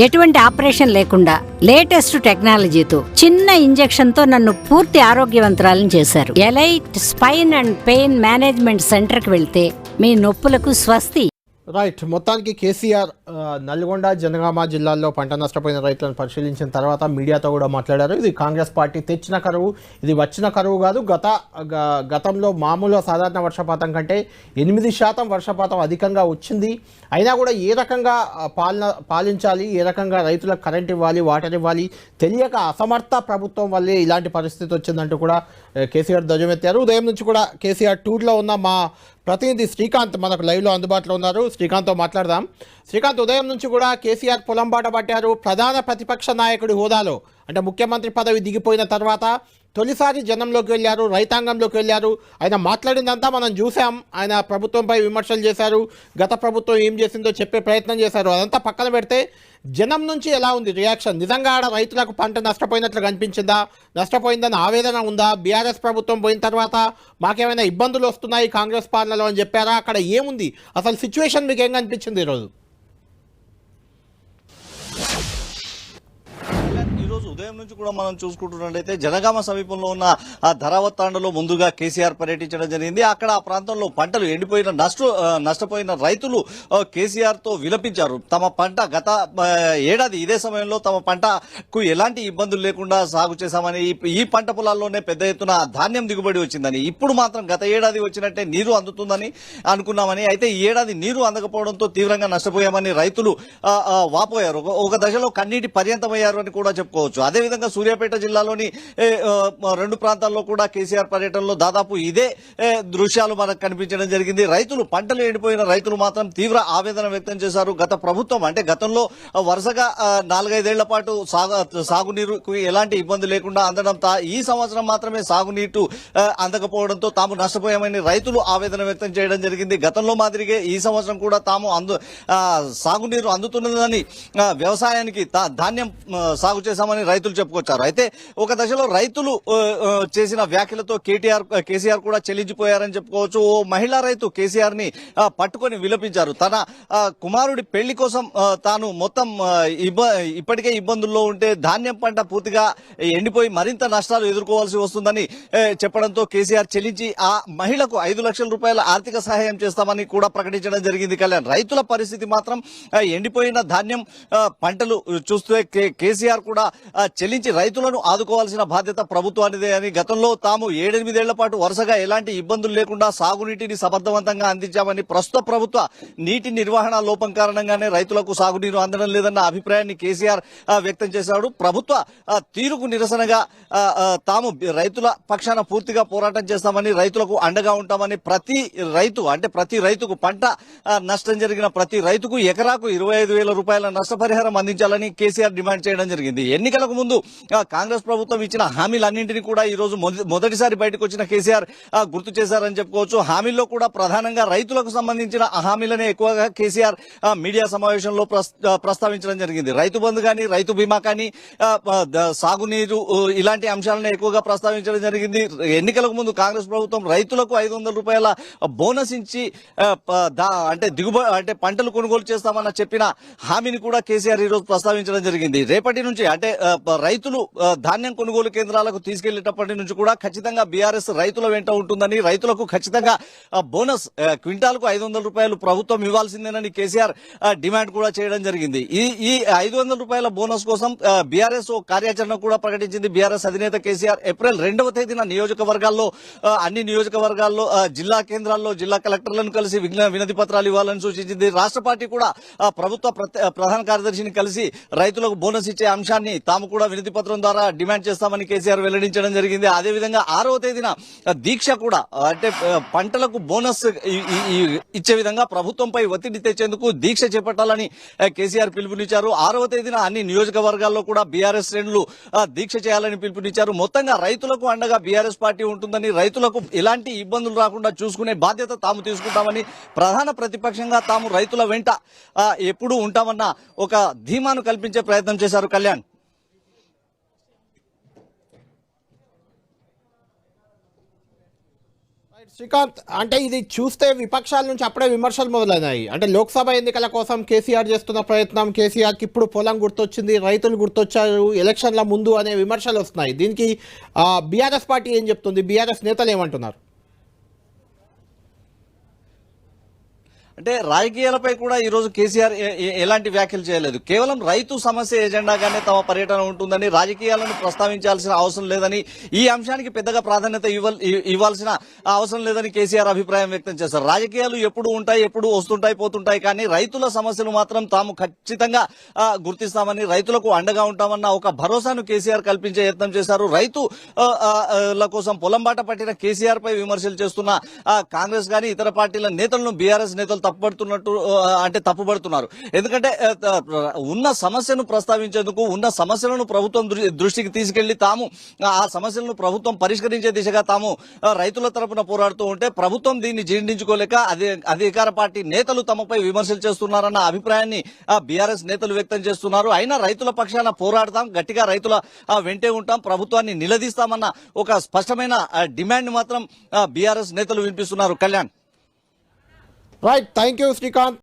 ఎటువంటి ఆపరేషన్ లేకుండా లేటెస్ట్ టెక్నాలజీతో చిన్న ఇంజెక్షన్ తో నన్ను పూర్తి ఆరోగ్యవంతురాలను చేశారు. Elite spine and pain management centre కి వెళ్తే మీ నొప్పులకు స్వస్తి. రైట్, మొత్తానికి కేసీఆర్ నల్గొండ జనగామ జిల్లాల్లో పంట నష్టపోయిన రైతులను పరిశీలించిన తర్వాత మీడియాతో కూడా మాట్లాడారు. ఇది కాంగ్రెస్ పార్టీ తెచ్చిన కరువు, ఇది వచ్చిన కరువు కాదు. గతంలో మామూలు సాధారణ వర్షపాతం కంటే 8% వర్షపాతం అధికంగా వచ్చింది. అయినా కూడా ఏ రకంగా పాలించాలి, ఏ రకంగా రైతులకు కరెంట్ ఇవ్వాలి, వాటర్ ఇవ్వాలి తెలియక అసమర్థ ప్రభుత్వం వల్లే ఇలాంటి పరిస్థితి వచ్చిందంటూ కూడా కేసీఆర్ ధ్వజమెత్తారు. ఉదయం నుంచి కూడా కేసీఆర్ టూర్లో ఉన్న మా ప్రతినిధి శ్రీకాంత్ మనకు లైవ్లో అందుబాటులో ఉన్నారు. శ్రీకాంత్తో మాట్లాడదాం. శ్రీకాంత్, ఉదయం నుంచి కూడా కేసీఆర్ పొలం బాట పట్టారు. ప్రధాన ప్రతిపక్ష నాయకుడి హోదాలో, అంటే ముఖ్యమంత్రి పదవి దిగిపోయిన తర్వాత తొలిసారి జనంలోకి వెళ్ళారు, రైతాంగంలోకి వెళ్ళారు. ఆయన మాట్లాడిందంతా మనం చూసాం. ఆయన ప్రభుత్వంపై విమర్శలు చేశారు, గత ప్రభుత్వం ఏం చేసిందో చెప్పే ప్రయత్నం చేశారు. అదంతా పక్కన పెడితే జనం నుంచి ఎలా ఉంది రియాక్షన్? నిజంగా ఆడ రైతులకు పంట నష్టపోయినట్లు కనిపించిందా? నష్టపోయిందని ఆవేదన ఉందా? బీఆర్ఎస్ ప్రభుత్వం పోయిన తర్వాత మాకేమైనా ఇబ్బందులు వస్తున్నాయి కాంగ్రెస్ పాలనలో అని చెప్పారా? అక్కడ ఏముంది అసలు సిచ్యువేషన్, మీకు ఏం కనిపించింది ఈరోజు? ఈరోజు ఉదయం నుంచి కూడా మనం చూసుకుంటున్నట్లయితే జనగామ సమీపంలో ఉన్న ఆ ధరావత్ తాండలో ముందుగా కేసీఆర్ పర్యటించడం జరిగింది. అక్కడ ఆ ప్రాంతంలో పంటలు ఎండిపోయిన నష్టపోయిన రైతులు కేసీఆర్ తో విలపించారు. తమ పంట గత ఏడాది ఇదే సమయంలో తమ పంటకు ఎలాంటి ఇబ్బందులు లేకుండా సాగు చేశామని, ఈ పంట పొలాల్లోనే పెద్ద ఎత్తున ధాన్యం దిగుబడి వచ్చిందని, ఇప్పుడు మాత్రం గత ఏడాది వచ్చినట్టే నీరు అందుతుందని అనుకున్నామని, అయితే ఈ ఏడాది నీరు అందకపోవడంతో తీవ్రంగా నష్టపోయామని రైతులు వాపోయారు. ఒక దశలో కన్నీటి పర్యంతమయ్యారు అని కూడా చెప్పుకోవచ్చు. అదేవిధంగా సూర్యాపేట జిల్లాలోని 2 ప్రాంతాల్లో కూడా కేసీఆర్ పర్యటనలో దాదాపు ఇదే దృశ్యాలు మనకు కనిపించడం జరిగింది. రైతులు, పంటలు ఎండిపోయిన రైతులు మాత్రం తీవ్ర ఆవేదన వ్యక్తం చేశారు. గత ప్రభుత్వం, అంటే గతంలో వరుసగా 4-5 ఏళ్ల పాటు సాగునీరుకు ఎలాంటి ఇబ్బంది లేకుండా అందడంతో ఈ సంవత్సరం మాత్రమే సాగునీరు అందకపోవడంతో తాము నష్టపోయామని రైతులు ఆవేదన వ్యక్తం చేయడం జరిగింది. గతంలో మాదిరిగా ఈ సంవత్సరం కూడా తాము సాగునీరు అందుతున్నదని, వ్యవసాయానికి ధాన్యం సాగు చేశామని రైతులు చెప్పుకొచ్చారు. అయితే ఒక దశలో రైతులు చేసిన వ్యాఖ్యలతో కేసీఆర్ కూడా చెల్లించిపోయారని చెప్పుకోవచ్చు. ఓ మహిళా రైతు కేసీఆర్ ని పట్టుకొని విలపించారు. తన కుమారుడి పెళ్లి కోసం తాను మొత్తం ఇప్పటికే ఇబ్బందుల్లో ఉంటే ధాన్యం పంట పూర్తిగా ఎండిపోయి మరింత నష్టాలు ఎదుర్కోవాల్సి వస్తుందని చెప్పడంతో కేసీఆర్ చెల్లించి ఆ మహిళకు 5 లక్షల రూపాయల ఆర్థిక సహాయం చేస్తామని కూడా ప్రకటించడం జరిగింది. కళ్యాణ్, రైతుల పరిస్థితి మాత్రం ఎండిపోయిన ధాన్యం పంటలు చూస్తే కేసీఆర్ కూడా చెల్లించి రైతులను ఆదుకోవాల్సిన బాధ్యత ప్రభుత్వానిదే అని, గతంలో తాము 7-8 ఏళ్ల పాటు వరుసగా ఎలాంటి ఇబ్బందులు లేకుండా సాగునీటిని సమర్థవంతంగా అందించామని, ప్రస్తుత ప్రభుత్వ నీటి నిర్వహణ లోపం కారణంగానే రైతులకు సాగునీరు అందడం లేదన్న అభిప్రాయాన్ని కేసీఆర్ వ్యక్తం చేశాడు. ప్రభుత్వ తీరుకు నిరసనగా తాము రైతుల పక్షాన పూర్తిగా పోరాటం చేస్తామని, రైతులకు అండగా ఉంటామని, ప్రతి రైతుకు పంట నష్టం జరిగిన ప్రతి రైతుకు ఎకరాకు 25,000 రూపాయల నష్టపరిహారం అందించాలని కేసీఆర్ డిమాండ్ చేయడం జరిగింది. ఎన్నికలకు ముందు కాంగ్రెస్ ప్రభుత్వం ఇచ్చిన హామీలన్నింటినీ కూడా ఈ రోజు మొదటిసారి బయటకు వచ్చిన కేసీఆర్ గుర్తు చేశారని చెప్పుకోవచ్చు. హామీల్లో కూడా ప్రధానంగా రైతులకు సంబంధించిన హామీలనే ఎక్కువగా కేసీఆర్ మీడియా సమావేశంలో ప్రస్తావించడం జరిగింది. రైతు బంధు కానీ, రైతు బీమా కానీ, సాగునీరు, ఇలాంటి అంశాలను ఎక్కువగా ప్రస్తావించడం జరిగింది. ఎన్నికలకు ముందు కాంగ్రెస్ ప్రభుత్వం రైతులకు 500 రూపాయల బోనస్ ఇచ్చి అంటే పంటలు కొనుగోలు చేస్తామన్న చెప్పిన హామీని కూడా కేసీఆర్ ఈ రోజు ప్రస్తావించడం జరిగింది. రేపటి నుంచి, అంటే రైతులు ధాన్యం కొనుగోలు కేంద్రాలకు తీసుకెళ్లేటప్పటి నుంచి కూడా ఖచ్చితంగా బీఆర్ఎస్ రైతుల వెంట ఉంటుందని, రైతులకు ఖచ్చితంగా బోనస్ క్వింటాల్కు 500 రూపాయలు ప్రభుత్వం ఇవ్వాల్సిందేనని కేసీఆర్ డిమాండ్ కూడా చేయడం జరిగింది. ఈ 500 రూపాయల బోనస్ కోసం బీఆర్ఎస్ కార్యాచరణ కూడా ప్రకటించింది. బీఆర్ఎస్ అధినేత కేసీఆర్ ఏప్రిల్ 2వ తేదీన అన్ని నియోజకవర్గాల్లో జిల్లా కేంద్రాల్లో జిల్లా కలెక్టర్లను కలిసి వినతి పత్రాలు ఇవ్వాలని సూచించింది. రాష్ట్ర పార్టీ కూడా ప్రభుత్వ ప్రధాన కార్యదర్శిని కలిసి రైతులకు బోనస్ ఇచ్చే అంశాన్ని తాము కూడా వినతి పత్రం ద్వారా డిమాండ్ చేస్తామని కేసీఆర్ వెల్లడించడం జరిగింది. అదేవిధంగా 6వ తేదీన దీక్ష కూడా, అంటే పంటలకు బోనస్ ఇచ్చే విధంగా ప్రభుత్వంపై ఒత్తిడి తెచ్చేందుకు దీక్ష చేపట్టాలని కేసీఆర్ పిలుపునిచ్చారు. 6వ తేదీన అన్ని నియోజకవర్గాల్లో కూడా బీఆర్ఎస్ శ్రేణులు దీక్ష చేయాలని పిలుపునిచ్చారు. మొత్తంగా రైతులకు అండగా బీఆర్ఎస్ పార్టీ ఉంటుందని, రైతులకు ఎలాంటి ఇబ్బందులు రాకుండా చూసుకునే బాధ్యత తాము తీసుకుంటామని, ప్రధాన ప్రతిపక్షంగా తాము రైతుల వెంట ఎప్పుడూ ఉంటామన్న ఒక ధీమాను కల్పించే ప్రయత్నం చేశారు. కళ్యాణ్, శ్రీకాంత్, అంటే ఇది చూస్తే విపక్షాల నుంచి అప్పుడే విమర్శలు మొదలైనాయి. అంటే లోక్సభ ఎన్నికల కోసం కేసీఆర్ చేస్తున్న ప్రయత్నం, కేసీఆర్కి ఇప్పుడు పొలం గుర్తొచ్చింది, రైతులు గుర్తొచ్చారు, ఎలక్షన్ల ముందు అనే విమర్శలు వస్తున్నాయి. దీనికి బీఆర్ఎస్ పార్టీ ఏం చెప్తుంది, బీఆర్ఎస్ నేతలు ఏమంటున్నారు? అంటే రాజకీయాలపై కూడా ఈ రోజు కేసీఆర్ ఎలాంటి వ్యాఖ్యలు చేయలేదు. కేవలం రైతు సమస్య ఎజెండాగానే తమ పర్యటన ఉంటుందని, రాజకీయాలను ప్రస్తావించాల్సిన అవసరం లేదని, ఈ అంశానికి పెద్దగా ప్రాధాన్యత ఇవ్వాల్సిన అవసరం లేదని కేసీఆర్ అభిప్రాయం వ్యక్తం చేశారు. రాజకీయాలు ఎప్పుడు ఉంటాయి, ఎప్పుడు వస్తుంటాయి పోతుంటాయి, కానీ రైతుల సమస్యలు మాత్రం తాము ఖచ్చితంగా గుర్తిస్తామని, రైతులకు అండగా ఉంటామన్న ఒక భరోసాను కేసీఆర్ కల్పించే యత్నం చేశారు. రైతుల కోసం పొలం బాట పట్టిన కేసీఆర్ పై విమర్శలు చేస్తున్న కాంగ్రెస్ గాని ఇతర పార్టీల నేతలను బీఆర్ఎస్ నేతలు తప్పుపడుతున్నారు. ఎందుకంటే ఉన్న సమస్యను ప్రస్తావించేందుకు, ఉన్న సమస్యలను ప్రభుత్వం దృష్టికి తీసుకెళ్లి తాము ఆ సమస్యలను ప్రభుత్వం పరిష్కరించే దిశగా తాము రైతుల తరపున పోరాడుతూ ఉంటే ప్రభుత్వం దీన్ని జీర్ణించుకోలేక అధికార పార్టీ నేతలు తమపై విమర్శలు చేస్తున్నారన్న అభిప్రాయాన్ని బీఆర్ఎస్ నేతలు వ్యక్తం చేస్తున్నారు. అయినా రైతుల పక్షాన పోరాడతాం, గట్టిగా రైతుల వెంటే ఉంటాం, ప్రభుత్వాన్ని నిలదీస్తామన్న ఒక స్పష్టమైన డిమాండ్ మాత్రం బీఆర్ఎస్ నేతలు వినిపిస్తున్నారు. Kalyan. Right, thank you Srikanth.